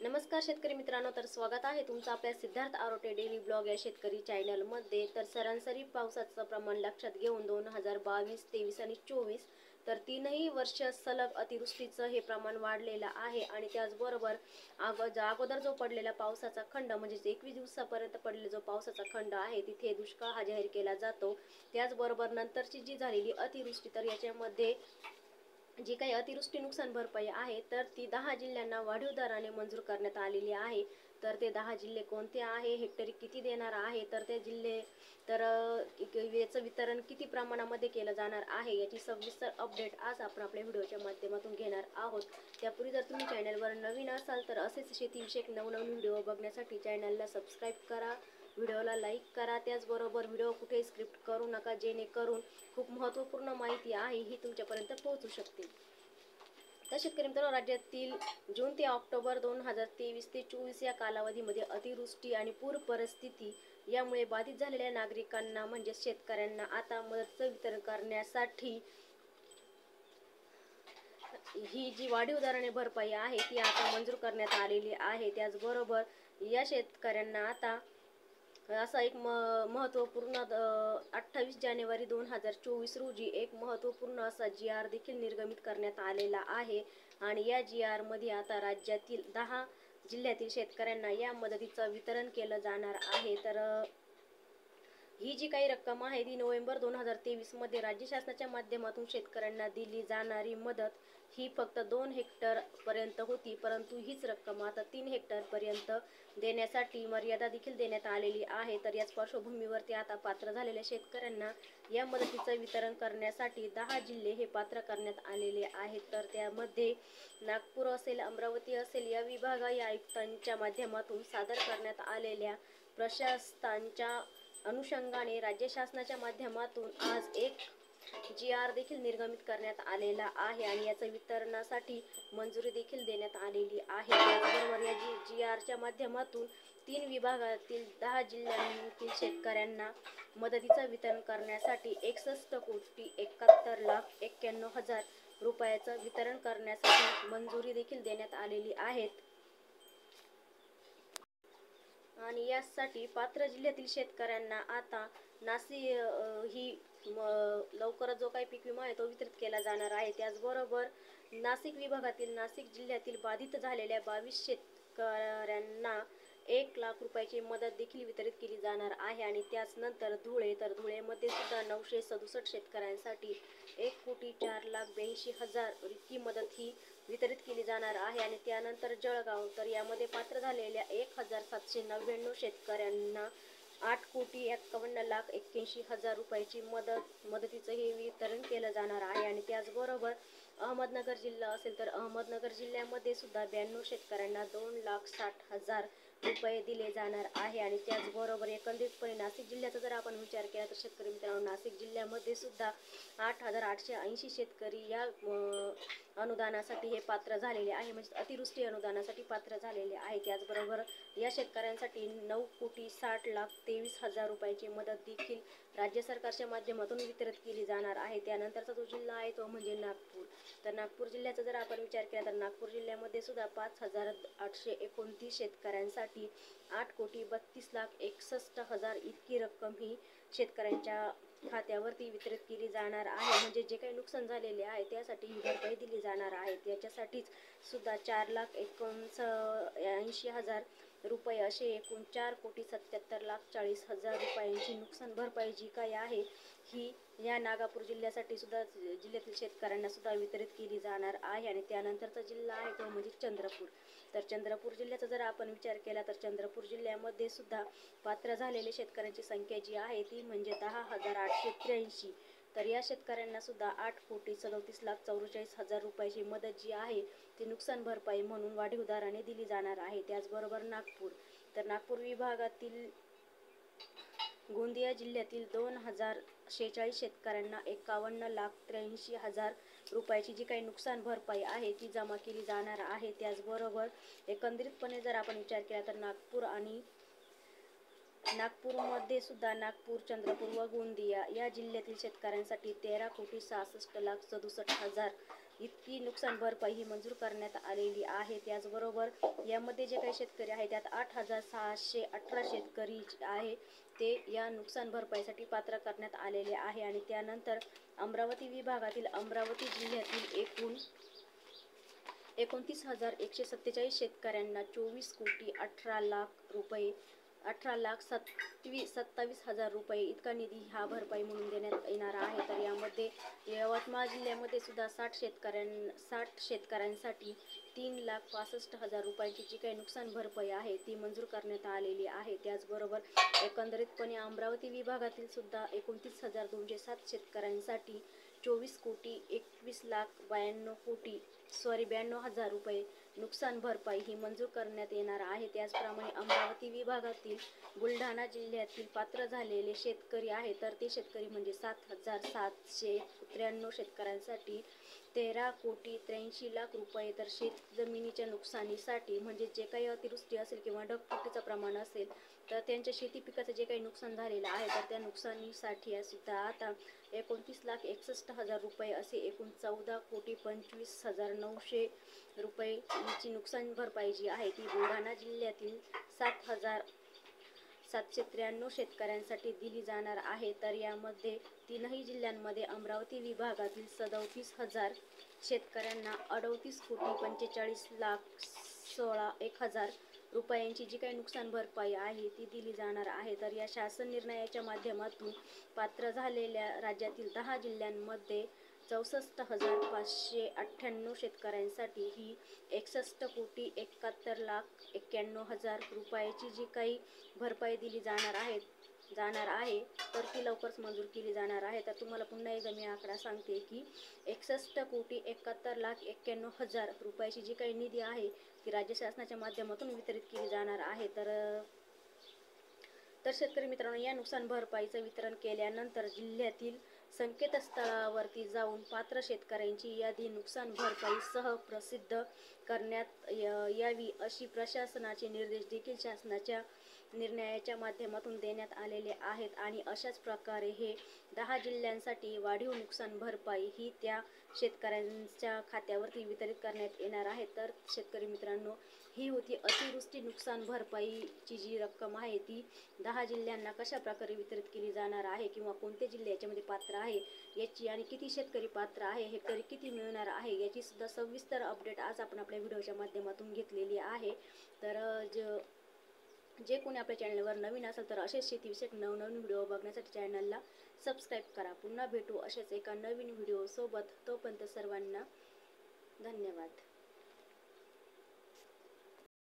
नमस्कार शेतकरी मित्रांनो, तर स्वागत आहे तुमचं आपल्या सिद्धार्थ आरोटे डेली ब्लॉग या शेतकरी चॅनलमध्ये। तर सरासरी पावसाचं प्रमाण लक्षात घेऊन 2022, 23 आणि 24 तर तीनही वर्ष सलग अतिवृष्टीचं हे प्रमाण वाढलेलं आहे। आणि त्याचबरोबर अगोदर जो पडलेला पावसाचा खंड म्हणजे 21 दिवसापर्यंत पडलेला जो पावसाचा खंड आहे तिथे दुष्काळ हा जाहीर केला जातो। त्याचबरोबर नंतरची जी झालेली अतिवृष्टी तर याच्यामध्ये जी काही अतिवृष्टी नुकसान भरपाई आहे तर ती 10 जिल्ह्यांना वाढीव दराने मंजूर करण्यात आलेली आहे। तर ते 10 जिल्हे कोणते आहे, हेक्टरी किती देणार आहे, तर ते जिल्हे तर याचं वितरण किती प्रमाणामध्ये केलं जाणार आहे याची सविस्तर अपडेट आज आपण आपल्या व्हिडिओच्या माध्यमातून घेणार आहोत। त्यापूर्वी जर तुम्ही चॅनलवर नवीन असाल तर असेच शेतीविषयक नवनवीन व्हिडिओ बघण्यासाठी चॅनलला सबस्क्राईब करा, व्हिडिओला लाईक करा। त्याचबरोबर व्हिडिओ कुठे स्क्रिप्ट करू नका, जेणेकरून खूप महत्त्वपूर्ण माहिती आहे ही तुमच्यापर्यंत पोहोचू शकते। तर शेतकरी मित्रांनो, राज्यातील जून ते ऑक्टोबर 2023 ते 24 या कालावधीमध्ये अतिवृष्टी आणि पूर परिस्थिती यामुळे बाधित झालेल्या नागरिकांना म्हणजे शेतकऱ्यांना आता मदतीचं वितरण करण्यासाठी ही जी वाढीव दराने भरपाई आहे ती आता मंजूर करण्यात आलेली आहे। त्याचबरोबर या शेतकऱ्यांना आता असा एक महत्त्वपूर्ण 28 जानेवारी 2024 रोजी एक महत्त्वपूर्ण असा GR देखील निर्गमित करण्यात आलेला आहे। आणि या GR मध्ये आता राज्यातील 10 जिल्ह्यातील शेतकऱ्यांना या मदतीचं वितरण केलं जाणार आहे। तर ही जी काही रक्कम आहे ती नोव्हेंबर 2023 मध्ये राज्य शासनाच्या माध्यमातून शेतकऱ्यांना दिली जाणारी मदत ही फक्त 2 हेक्टर पर्यंत होती, परंतु हीच रक्कम आता 3 हेक्टर पर्यंत देण्यासाठी मर्यादा देखील देण्यात आलेली आहे। तर याच पार्श्वभूमीवरती आता पात्र झालेल्या शेतकऱ्यांना या मदतीचं वितरण करण्यासाठी 10 जिल्हे हे पात्र करण्यात आलेले आहेत। तर त्यामध्ये नागपूर असेल, अमरावती असेल या विभागीय आयुक्तांच्या माध्यमातून सादर करण्यात आलेल्या प्रशासनाच्या अनुषंगाने राज्य शासनाच्या माध्यमातून आज एक GR देखील निर्गमित करण्यात आलेला आहे आणि याच्या वितरणासाठी मंजुरी देखील देण्यात आलेली आहे। त्याचबरोबर या GRच्या माध्यमातून 3 विभागातील 10 जिल्ह्यांतील शेतकऱ्यांना मदतीचं वितरण करण्यासाठी 61,71,91,000 रुपयाचं वितरण करण्यासाठी मंजुरी देखील देण्यात आलेली आहे। आणि यासाठी पात्र जिल्ह्यातील शेतकऱ्यांना आता ही लवकरच जो काही पीक विमा आहे तो वितरित केला जाणार आहे। त्याचबरोबर नाशिक विभागातील नाशिक जिल्ह्यातील बाधित झालेल्या 22 शेतकऱ्यांना 1 लाख रुपयाची मदत देखील वितरित केली जाणार आहे। आणि त्याचनंतर धुळेमध्ये सुद्धा 967 शेतकऱ्यांसाठी 1,04,82,000 इतकी मदत ही वितरित केली जाणार आहे। आणि त्यानंतर जळगाव तर यामध्ये पात्र झालेल्या 1,799 शेतकऱ्यांना 8,51,81,000 रुपयाची मदतीचं हे वितरण केलं जाणार आहे। आणि त्याचबरोबर अहमदनगर जिल्हा असेल तर अहमदनगर जिल्ह्यामध्ये सुद्धा 92 शेतकऱ्यांना 2,60,000 रुपये दिले जाणार आहे। आणि त्याचबरोबर एकंदरीतपणे नाशिक जिल्ह्याचा जर आपण विचार केला तर शेतकरी मित्रांनो, नाशिक जिल्ह्यामध्ये सुद्धा 8,880 शेतकरी या अनुदानासाठी हे पात्र झालेले आहे, म्हणजे अतिवृष्टी अनुदानासाठी पात्र झालेले आहे। त्याचबरोबर या शेतकऱ्यांसाठी 9,60,23,000 रुपयाची मदत देखील राज्य सरकारच्या माध्यमातून वितरित केली जाणार आहे। त्यानंतरचा जो जिल्हा आहे तो म्हणजे नागपूर। तर नागपूर जिल्ह्याचा जर आपण विचार केला तर नागपूर जिल्ह्यामध्ये सुद्धा 5,829 शेतकऱ्यांसाठी 8,32,61,000 इतकी रक्कम ही शेतकऱ्यांच्या खात्यावरती वितरित केली जाणार आहे। म्हणजे जे काही नुकसान झालेले आहे त्यासाठी ही भरपाई दिली जाणार आहे। त्याच्यासाठीच सुद्धा 4,80,000 रुपये असे एकूण 4,77,40,000 रुपयांची नुकसान भरपाई जी काही आहे ही या नागपूर जिल्ह्यासाठी सुद्धा जिल्ह्यातील शेतकऱ्यांना सुद्धा वितरित केली जाणार आहे। आणि त्यानंतरचा जिल्हा आहे तो म्हणजे चंद्रपूर। तर चंद्रपूर जिल्ह्याचा जर आपण विचार केला तर चंद्रपूर जिल्ह्यामध्ये सुद्धा पात्र झालेले शेतकऱ्यांची संख्या जी आहे ती म्हणजे 10,883। तर या शेतकऱ्यांना सुद्धा 8,37,44,000 रुपयाची मदत जी आहे ती नुकसान भरपाई म्हणून वाढीव दराने दिली जाणार आहे। त्याचबरोबर नागपूर तर नागपूर विभागातील गोंदिया जिल्ह्यातील 2,046 शेतकऱ्यांना 51,83,000 रुपयाची जी काही नुकसान भरपाई आहे ती जमा केली जाणार आहे। त्याचबरोबर एकंदरीतपणे जर आपण विचार केला तर नागपूरमध्ये सुद्धा नागपूर, चंद्रपूर व गोंदिया या जिल्ह्यातील शेतकऱ्यांसाठी 13,66,67,000 इतकी नुकसान भरपाई ही मंजूर करण्यात आलेली आहे. त्याचबरोबर यामध्ये जे काही शेतकरी आहे त्यात 8,618 शेतकरी आहे ते या नुकसान भरपाईसाठी पात्र करण्यात आलेले आहे. आणि त्यानंतर अमरावती विभागातील अमरावती जिल्ह्यातील एकूण 29,147 शेतकऱ्यांना 24,18,00,000 रुपये 18,27,000 रुपये इतका निधी हा भरपाई म्हणून देण्यात येणार आहे. तर यामध्ये यवतमाळ जिल्ह्यामध्ये सुद्धा 60 शेतकऱ्यांसाठी 3,65,000 रुपयांची जी काही नुकसान भरपाई आहे ती मंजूर करण्यात आलेली आहे. त्याचबरोबर एकंदरीतपणे अमरावती विभागातील सुद्धा 29,207 शेतकऱ्यांसाठी 24,21,92,000 रुपये नुकसान भरपाई ही मंजूर करण्यात येणार आहे. त्याचप्रमाणे अमरावती विभागातील बुलढाणा जिल्ह्यातील पात्र झालेले शेतकरी आहे तर ते शेतकरी म्हणजे 7,793 शेतकऱ्यांसाठी 13,83,00,000 रुपये. तर शेत जमिनीच्या नुकसानीसाठी म्हणजे जे काही अतिवृष्टी असेल किंवा ढगफुटीचं प्रमाण असेल तर त्यांच्या शेती पिकाचं जे काही नुकसान झालेलं आहे तर त्या नुकसानीसाठी सुद्धा आता 29,61,000 रुपये असे एकूण 14,25,900 रुपयेची नुकसान भरपाई जी आहे ती बुलढाणा जिल्ह्यातील 7,793 शेतकऱ्यांसाठी दिली जाणार आहे. तर यामध्ये तीनही जिल्ह्यांमध्ये अमरावती विभागातील 37,000 शेतकऱ्यांना 38,45,16,01,000 रुपयांची जी काही नुकसान भरपाई आहे ती दिली जाणार आहे. तर या शासन निर्णयाच्या माध्यमातून पात्र झालेल्या राज्यातील 10 जिल्ह्यांमध्ये 64,598 शेतकऱ्यांसाठी ही 61,71,91,000 रुपयाची जी काही भरपाई दिली जाणार आहे तर ती लवकरच मंजूर केली जाणार आहे. तर तुम्हाला पुन्हा एकदा मी आकडा सांगते की 61,71,91,000 रुपयाची जी काही निधी आहे ती राज्य शासनाच्या माध्यमातून वितरित केली जाणार आहे. तर शेतकरी मित्रांनो, या नुकसान भरपाईचं वितरण केल्यानंतर जिल्ह्यातील संकेतस्थळावरती जाऊन पात्र शेतकऱ्यांची यादी नुकसान भरपाईसह प्रसिद्ध करण्यात यावी अशी प्रशासनाचे निर्देश देखील शासनाच्या निर्णयाच्या माध्यमातून देण्यात आलेले आहेत. आणि अशाच प्रकारे हे 10 जिल्ह्यांसाठी वाढीव नुकसान भरपाई ही त्या शेतकऱ्यांच्या खात्यावरती वितरित करण्यात येणार आहे. तर शेतकरी मित्रांनो, ही होती अतिवृष्टी नुकसान भरपाईची जी रक्कम आहे ती 10 जिल्ह्यांना कशा प्रकारे वितरित केली जाणार आहे किंवा कोणते जिल्हे याच्यामध्ये पात्र आहे याची आणि किती शेतकरी पात्र आहे, हेक्टरी किती मिळणार आहे याची सुद्धा सविस्तर अपडेट आज आपण आपल्या व्हिडिओच्या माध्यमातून घेतलेली आहे. तर जे कोणी आपल्या चॅनलवर नवीन असेल तर असेच शेतीविषयक नवनवीन व्हिडिओ बघण्यासाठी चॅनलला सबस्क्राईब करा. पुन्हा भेटू असेच एका नवीन व्हिडिओ सोबत. तोपर्यंत सर्वांना धन्यवाद.